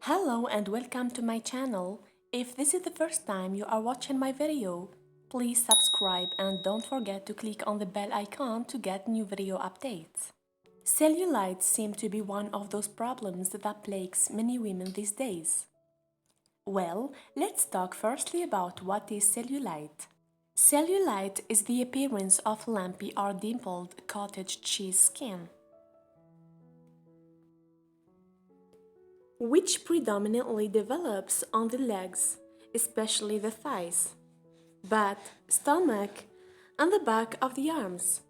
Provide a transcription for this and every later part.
Hello and welcome to my channel. If this is the first time you are watching my video, please subscribe and don't forget to click on the bell icon to get new video updates. Cellulite seems to be one of those problems that plagues many women these days. Well, let's talk firstly about what is cellulite. Cellulite is the appearance of lumpy or dimpled cottage cheese skin, which predominantly develops on the legs, especially the thighs, butt, stomach, and the back of the arms.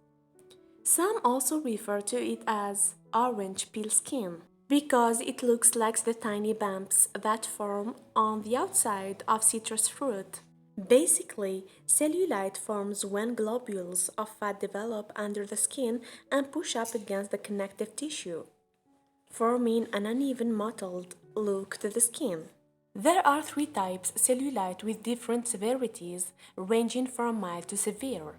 Some also refer to it as orange peel skin because it looks like the tiny bumps that form on the outside of citrus fruit. Basically, cellulite forms when globules of fat develop under the skin and push up against the connective tissue, forming an uneven mottled look to the skin. There are three types cellulite with different severities, ranging from mild to severe.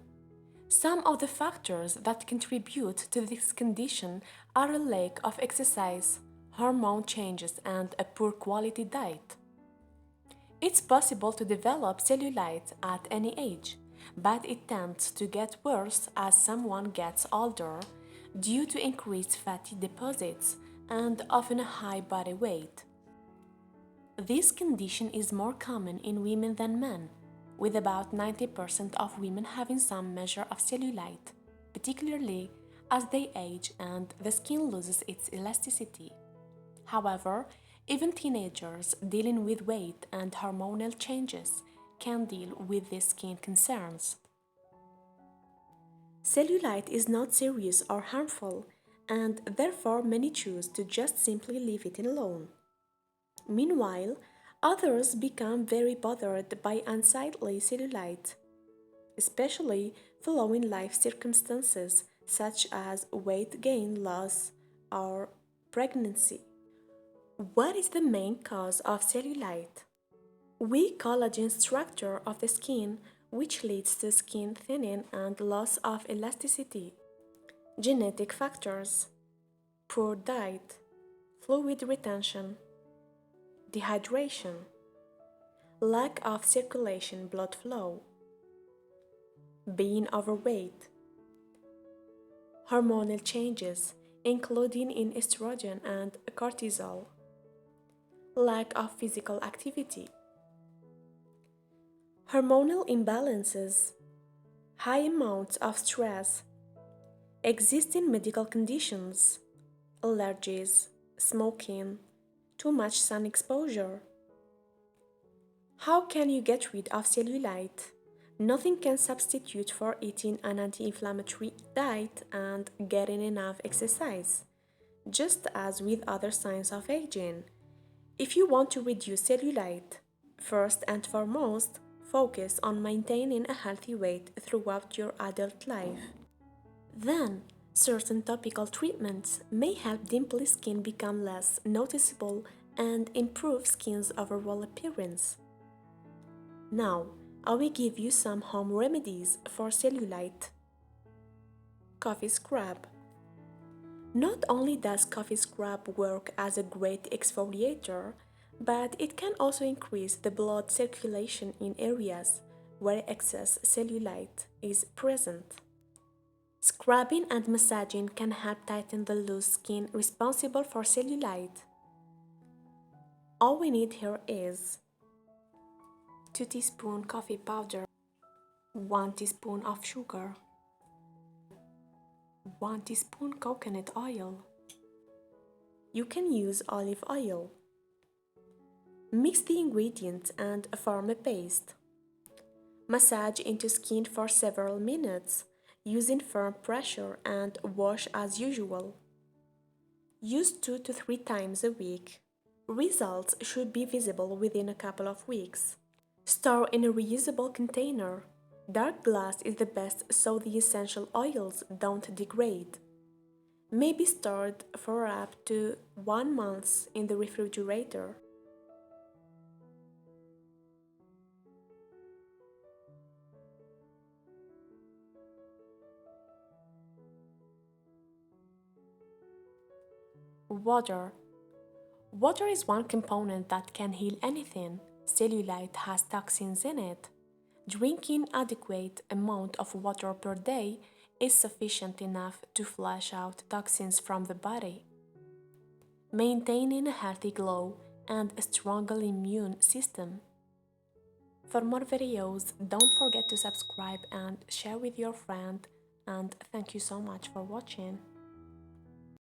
Some of the factors that contribute to this condition are a lack of exercise, hormone changes, and a poor quality diet. It's possible to develop cellulite at any age, but it tends to get worse as someone gets older due to increased fatty deposits and often a high body weight. This condition is more common in women than men, with about 90% of women having some measure of cellulite, particularly as they age and the skin loses its elasticity. However, even teenagers dealing with weight and hormonal changes can deal with these skin concerns. Cellulite is not serious or harmful, and therefore many choose to just simply leave it alone. Meanwhile, others become very bothered by unsightly cellulite, especially following life circumstances such as weight gain, loss, or pregnancy. What is the main cause of cellulite? Weak collagen structure of the skin, which leads to skin thinning and loss of elasticity. Genetic factors: poor diet, fluid retention, dehydration, lack of circulation blood flow, being overweight, hormonal changes, including in estrogen and cortisol, lack of physical activity, hormonal imbalances, high amounts of stress, existing medical conditions, allergies, smoking, too much sun exposure. How can you get rid of cellulite? Nothing can substitute for eating an anti-inflammatory diet and getting enough exercise, just as with other signs of aging. If you want to reduce cellulite, first and foremost, focus on maintaining a healthy weight throughout your adult life. Then, certain topical treatments may help dimply skin become less noticeable and improve skin's overall appearance. Now, I will give you some home remedies for cellulite. Coffee scrub. Not only does coffee scrub work as a great exfoliator, but it can also increase the blood circulation in areas where excess cellulite is present. Scrubbing and massaging can help tighten the loose skin responsible for cellulite. All we need here is 2 teaspoons coffee powder, 1 teaspoon of sugar, 1 teaspoon coconut oil. You can use olive oil. Mix the ingredients and form a paste. Massage into skin for several minutes using firm pressure and wash as usual. Use 2 to 3 times a week. Results should be visible within a couple of weeks. Store in a reusable container. Dark glass is the best so the essential oils don't degrade. May be stored for up to 1 month in the refrigerator. Water. Water is one component that can heal anything. Cellulite has toxins in it. Drinking adequate amount of water per day is sufficient enough to flush out toxins from the body. Maintaining a healthy glow and a stronger immune system. For more videos, don't forget to subscribe and share with your friend, and thank you so much for watching.